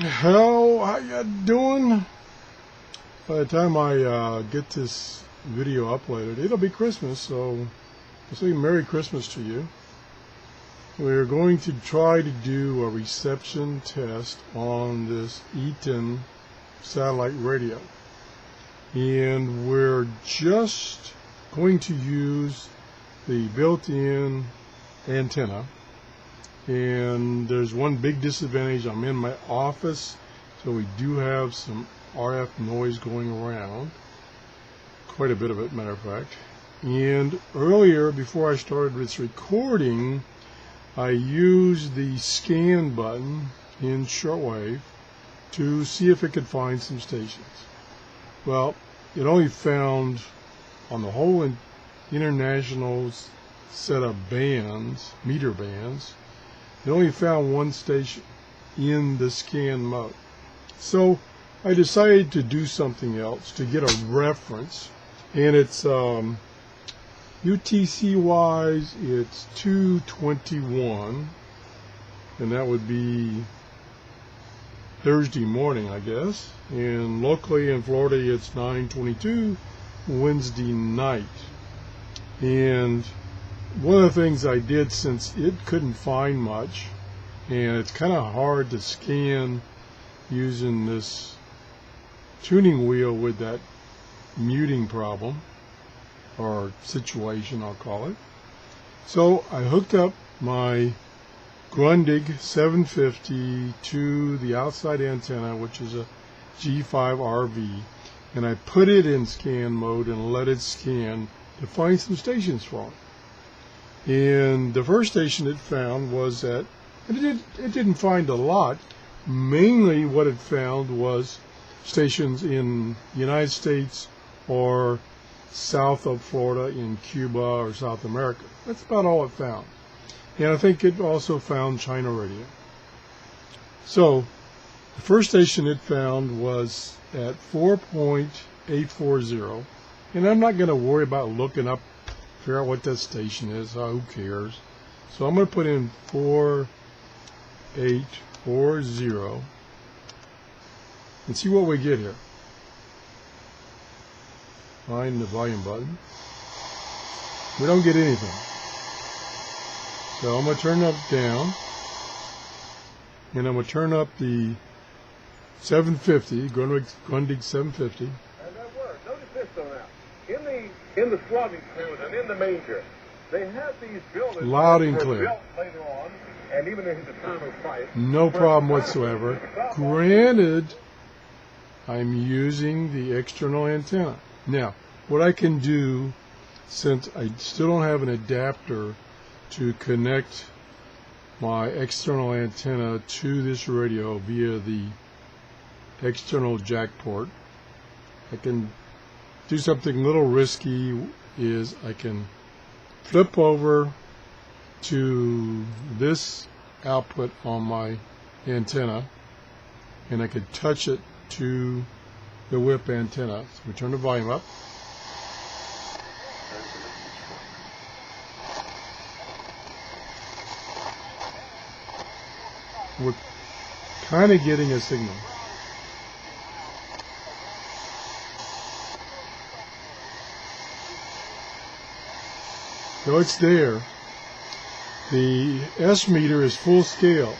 How you doing? By the time I get this video uploaded, it'll be Christmas, so I'll say Merry Christmas to you. We're going to try to do a reception test on this Eton satellite radio, and we're just going to use the built-in antenna. And there's one big disadvantage. I'm in my office, so we do have some RF noise going around, quite a bit of it, matter of fact. And earlier, before I started this recording, I used the scan button in Shortwave to see if it could find some stations. Well, it only found, on the whole international set of bands, meter bands, it only found one station in the scan mode. So I decided to do something else to get a reference, and it's UTC wise it's 2:21, and that would be Thursday morning, I guess, and locally in Florida it's 9:22 Wednesday night. And one of the things I did, since it couldn't find much, and it's kind of hard to scan using this tuning wheel with that muting problem, or situation I'll call it. So I hooked up my Grundig 750 to the outside antenna, which is a G5RV, and I put it in scan mode and let it scan to find some stations for it. And the first station it found was it didn't find a lot. Mainly what it found was stations in the United States or south of Florida, in Cuba or South America. That's about all it found. And I think it also found China radio. So the first station it found was at 4.840, and I'm not going to worry about looking up, figure out what that station is. Who cares? So I'm going to put in 4840 and see what we get here. Find the volume button. We don't get anything. So I'm going to turn that down, and I'm going to turn up the 750, Grundig 750. And that works. Notice this though now. In the swabbing clearance and in the manger, they have these buildings loud and that were clear. built later on, and even in the time of Christ. No problem whatsoever. Granted, I'm using the external antenna. Now, what I can do, since I still don't have an adapter to connect my external antenna to this radio via the external jack port, I can do something a little risky. Is I can flip over to this output on my antenna, and I could touch it to the whip antenna. So we turn the volume up. We're kind of getting a signal. So it's there. The S meter is full scale,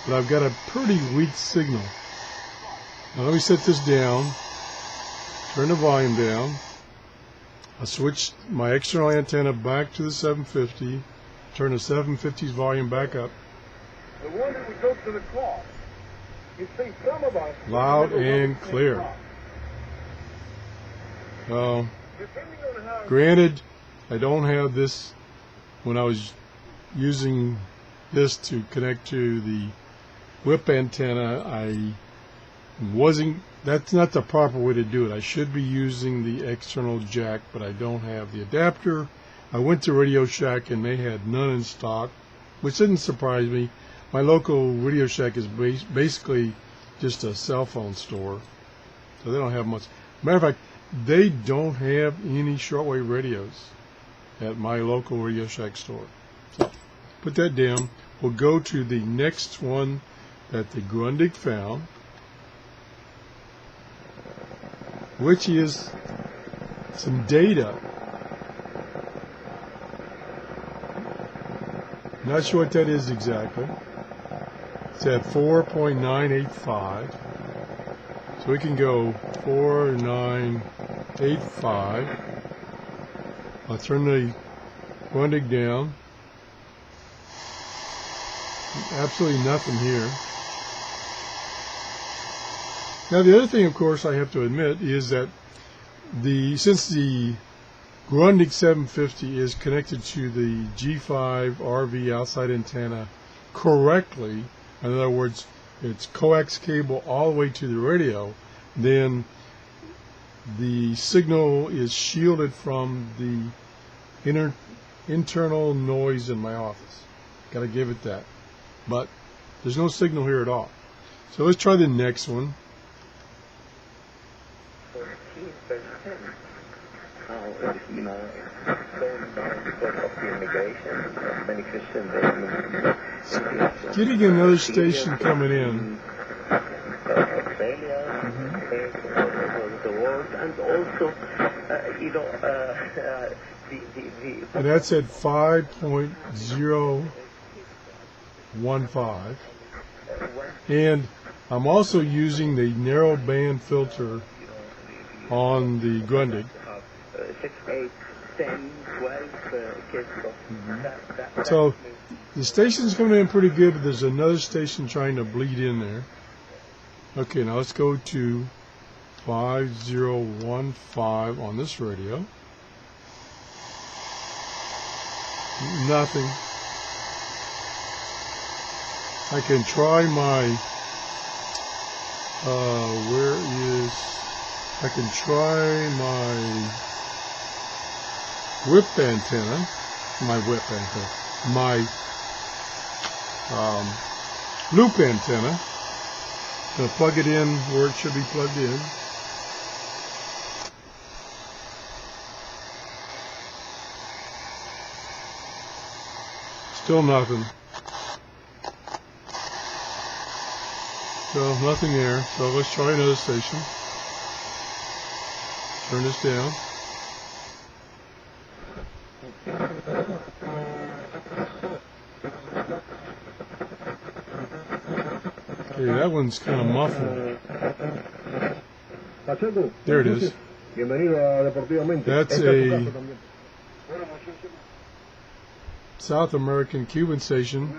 but I've got a pretty weak signal. Now let me set this down, turn the volume down. I'll switch my external antenna back to the 750, turn the 750's volume back up. The one that we go to the cross. You see, some of us Loud and clear. Granted, I don't have this. When I was using this to connect to the whip antenna, that's not the proper way to do it. I should be using the external jack, but I don't have the adapter. I went to Radio Shack and they had none in stock, which didn't surprise me. My local Radio Shack is basically just a cell phone store, so they don't have much. Matter of fact, they don't have any shortwave radios at my local Radio Shack store. So put that down. We'll go to the next one, that the Grundig found, which is some data. Not sure what that is exactly. It's at 4.985. So we can go 4.985. I'll turn the Grundig down. Absolutely nothing here. Now the other thing, of course, I have to admit is that since the Grundig 750 is connected to the G5 RV outside antenna correctly, in other words, it's coax cable all the way to the radio, then the signal is shielded from the internal noise in my office. Got to give it that. But there's no signal here at all. So let's try the next one. 14%. You know, going down because of the immigration, many Christians, Getting another station coming in. Australia, the world, and also, you know, And that's at 5.015. And I'm also using the narrow band filter on the Grundig. 6, 8, 10, 12 kids. So the station's coming in pretty good, but there's another station trying to bleed in there. Okay, now let's go to 5015 on this radio. Nothing. I can try my, I can try my whip antenna, my loop antenna. Gonna plug it in where it should be plugged in. Still nothing. So nothing there. So let's try another station. Turn this down. Okay, that one's kind of muffled. There it is. That's a South American Cuban station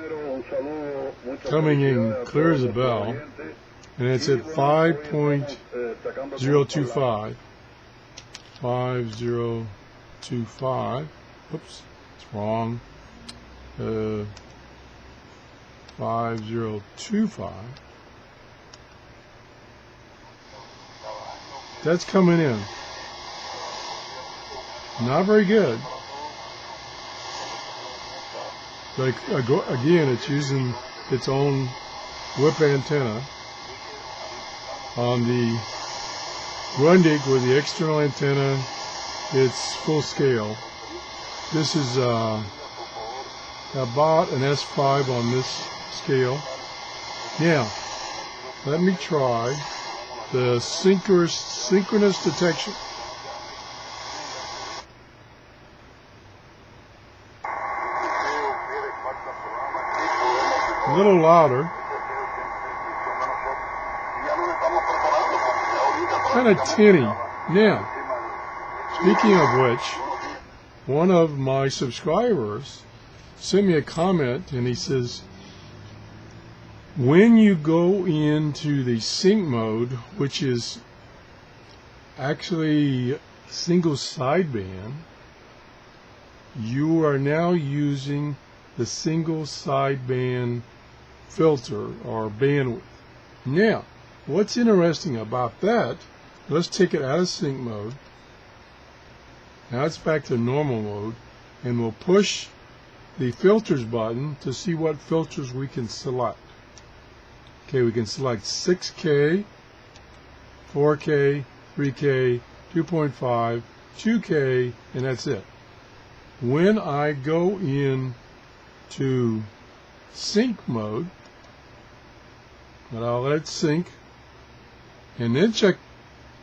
coming in clear as a bell, and it's at 5.025. 5025. Oops, it's wrong. 5025. That's coming in. Not very good. But again, it's using its own whip antenna on the Grundig with the external antenna. It's full scale. This is about an S5 on this scale. Now, let me try the synchronous detection. A little louder. Kind of tinny. Now, speaking of which, one of my subscribers sent me a comment and he says, when you go into the sync mode, which is actually single sideband, you are now using the single sideband filter or bandwidth. Now, what's interesting about that, let's take it out of sync mode. Now it's back to normal mode, and we'll push the filters button to see what filters we can select. Okay, we can select 6K, 4K, 3K, 2.5, 2K, and that's it. When I go in to sync mode, but I'll let it sync and then check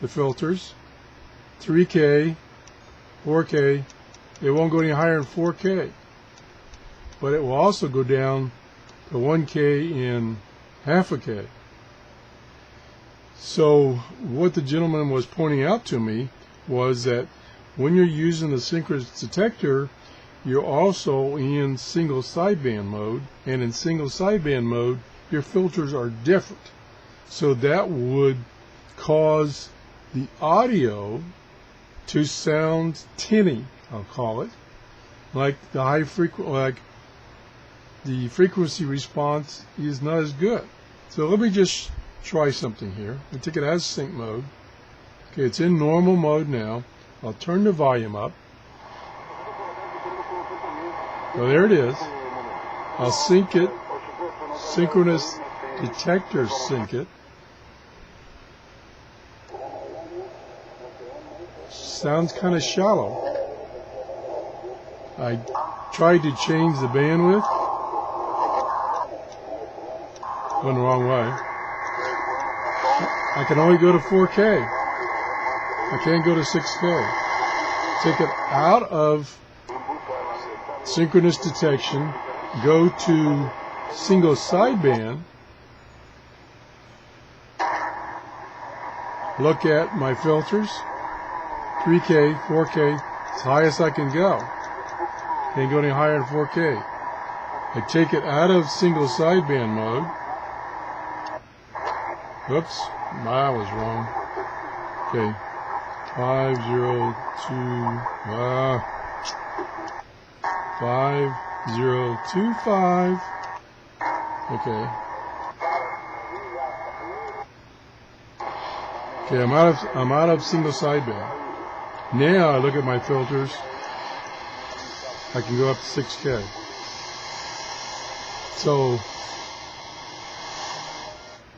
the filters. 3K, 4K. It won't go any higher than 4K, but it will also go down to 1K and half a K. So what the gentleman was pointing out to me was that when you're using the synchronous detector, you're also in single sideband mode, and in single sideband mode your filters are different. So that would cause the audio to sound tinny, I'll call it, like the frequency response is not as good. So let me just try something here. I take it as sync mode. Okay, it's in normal mode now. I'll turn the volume up. So there it is. I'll sync it. Synchronous detector sync it. Sounds kind of shallow. I tried to change the bandwidth. Went the wrong way. I can only go to 4K. I can't go to 6K. Take it out of synchronous detection, go to single sideband, look at my filters, 3K, 4K, as high as I can go. Can't go any higher than 4K. I take it out of single sideband mode. Oops, I was wrong. Okay, 5025. Okay. Okay, I'm out of single sideband. Now I look at my filters. I can go up to 6K. So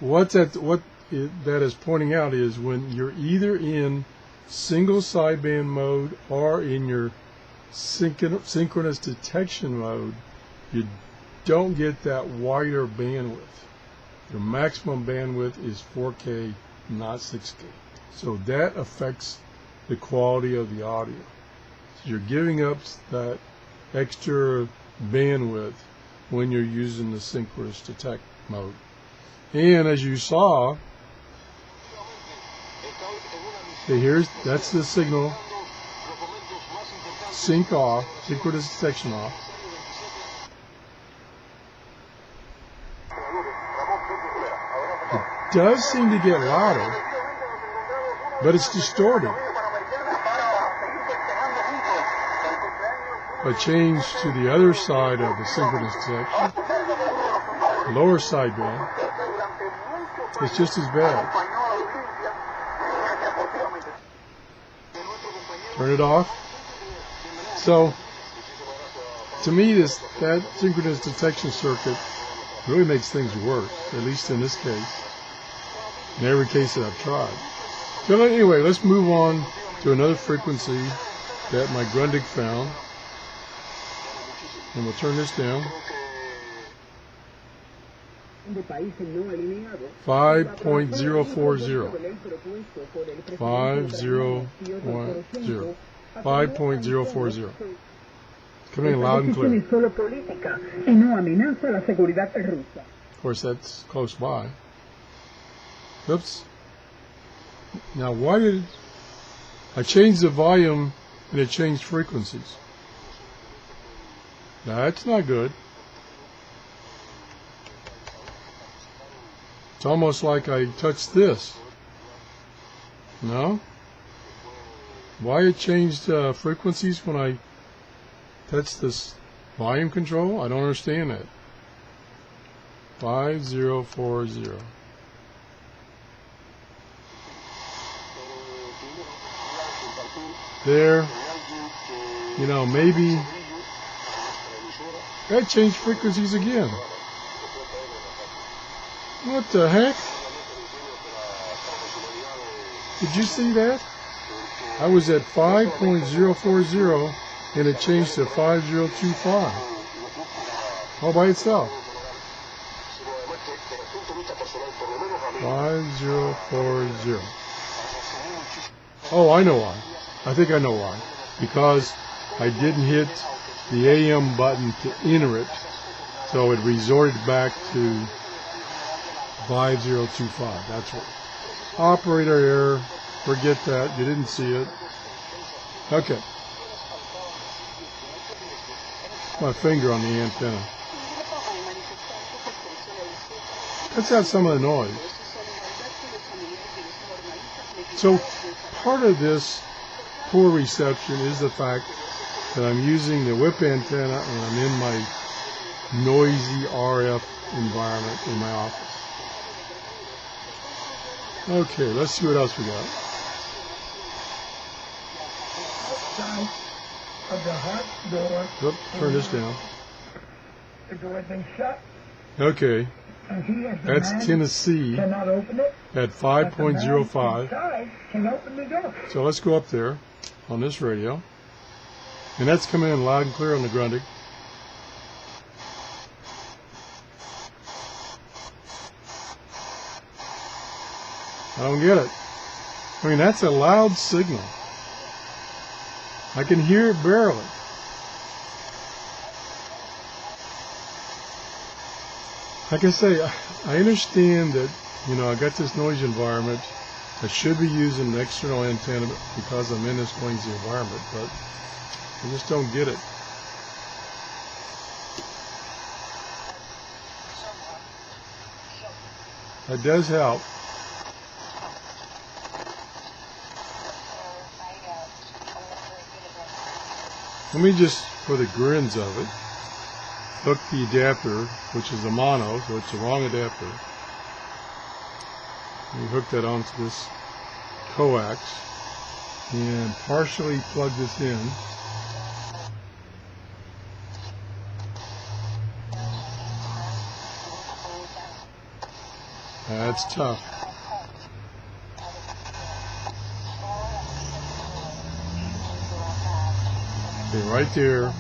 what that is pointing out is when you're either in single sideband mode or in your synchronous detection mode, you don't get that wider bandwidth. Your maximum bandwidth is 4K, not 6K. So that affects the quality of the audio. So you're giving up that extra bandwidth when you're using the synchronous detect mode. And as you saw, okay, that's the signal. Sync off, synchronous detection off. It does seem to get louder, but it's distorted. If I change to the other side of the synchronous detection, lower sideband, it's just as bad. Turn it off. So, to me, that synchronous detection circuit really makes things worse, at least in this case, in every case that I've tried. So anyway, let's move on to another frequency that my Grundig found. And we'll turn this down. 5.040. 5.040. Coming in loud and clear. Of course, that's close by. Oops. Now, why did I change the volume and it changed frequencies? That's not good. It's almost like I touched this. No? Why it changed frequencies when I touched this volume control? I don't understand that. 5040. There. You know, maybe that changed frequencies again. What the heck? Did you see that? I was at 5.040 and it changed to 5025 all by itself. 5040. Oh, I know why. I think I know why. Because I didn't hit the AM button to enter it, so it resorted back to 5025. That's what. Operator error. Forget that. You didn't see it. Okay. My finger on the antenna. Cuts out some of the noise. So part of this poor reception is the fact that I'm using the whip antenna and I'm in my noisy RF environment in my office. Okay, let's see what else we got. Outside of the hot door. Oop, turn this down. The door has been shut. Okay, And he, as the that's man, Tennessee cannot open it. at But the man 5.05. inside can open the door. So let's go up there on this radio. And that's coming in loud and clear on the Grundig. I don't get it. I mean, that's a loud signal. I can hear it barely. Like I say, I understand that, you know, I got this noise environment. I should be using an external antenna because I'm in this noisy environment, but I just don't get it. That does help. Let me just, for the grins of it, hook the adapter, which is a mono, so it's the wrong adapter. We hook that onto this coax and partially plug this in. That's tough. Okay, right there.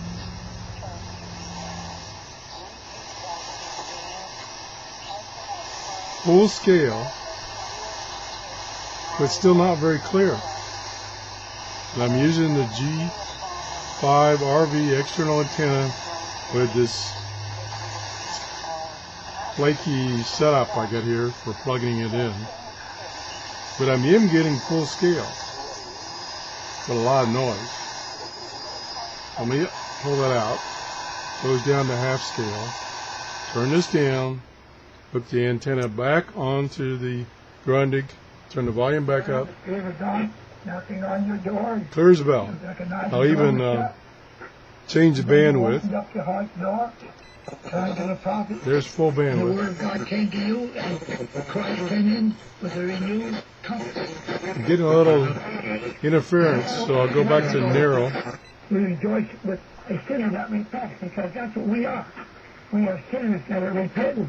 Full scale, but still not very clear. And I'm using the G5 RV external antenna with this flaky setup I got here for plugging it in. But I am getting full scale, but a lot of noise. Let me pull that out. Goes down to half scale. Turn this down. Hook the antenna back onto the Grundig. Turn the volume back up. Knocking on your door. Clear as a bell. I'll even change the bandwidth. Up your heart door. Trying to the prophet. There's full The bandwidth. word of God came to you, and Christ came in with a renewed comfort. I'm getting a little interference, so I'll go back to narrow. We rejoice with a sinner that repents, because that's what we are. We are sinners that are repentant.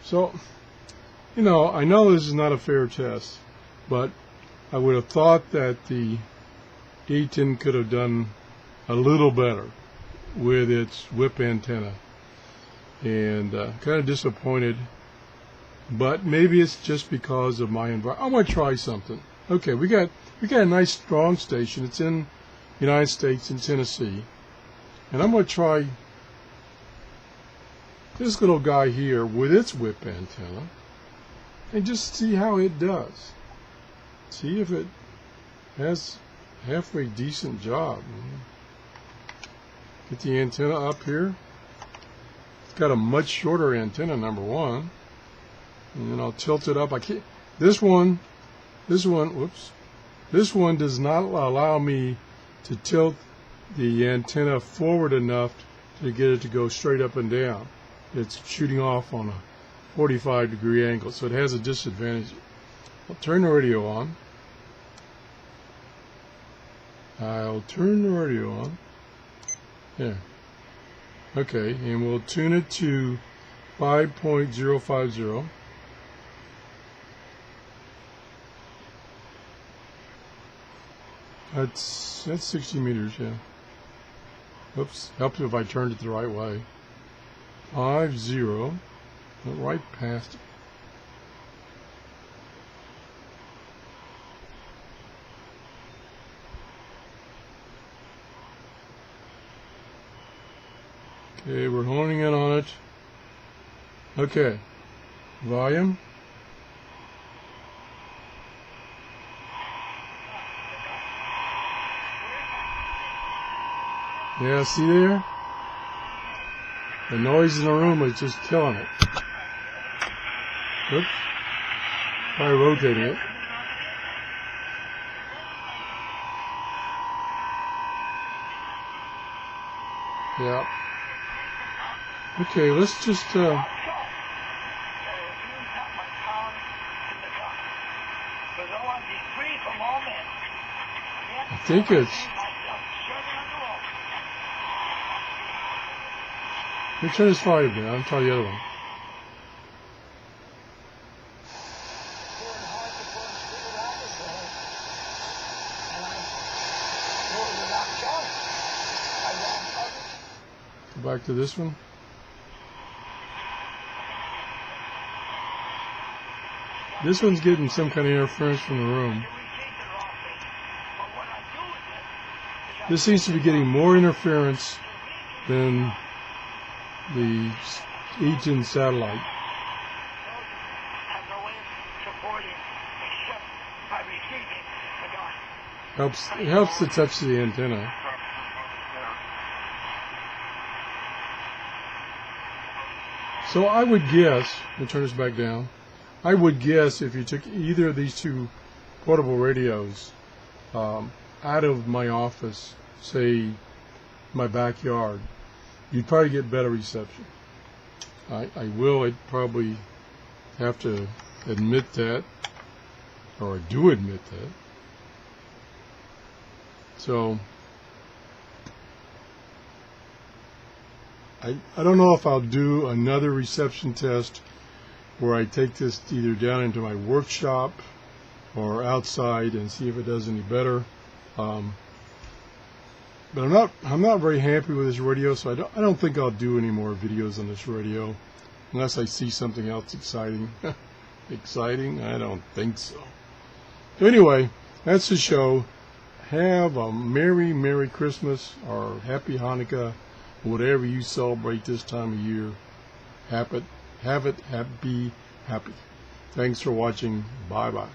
So, you know, I know this is not a fair test, but I would have thought that the Eton could have done a little better with its whip antenna, and kind of disappointed, but maybe it's just because of my environment. I'm going to try something. Okay, we got a nice strong station. It's in the United States, in Tennessee, and I'm going to try this little guy here with its whip antenna and just see how it does. See if it has halfway decent job. Get the antenna up here. It's got a much shorter antenna, number one. And then I'll tilt it up. I can't. This one, whoops. This one does not allow me to tilt the antenna forward enough to get it to go straight up and down. It's shooting off on a 45-degree angle, so it has a disadvantage. I'll turn the radio on. I'll turn the radio on. There. Okay, and we'll tune it to 5.050. That's 60 meters, yeah. Oops, helps if I turned it the right way. 50, went right past it. Okay, we're honing in on it. Okay, volume. Yeah, see there? The noise in the room is just killing it. Oops. Probably rotating it. Yeah. Okay, let's just I think it's let me turn this volume down. I'll try the other one. Go back to this one. This one's getting some kind of interference from the room. This seems to be getting more interference than the Eton Satellite. It helps to touch the antenna. So I would guess, let me turn this back down, I would guess if you took either of these two portable radios out of my office, say my backyard, you'd probably get better reception. I'd probably have to admit that, or I do admit that. So I don't know if I'll do another reception test where I take this either down into my workshop or outside and see if it does any better. But I'm not very happy with this radio, so I don't think I'll do any more videos on this radio unless I see something else exciting. Exciting? I don't think so. So anyway, that's the show. Have a Merry Christmas or Happy Hanukkah, whatever you celebrate this time of year. Have it, be happy. Thanks for watching. Bye-bye.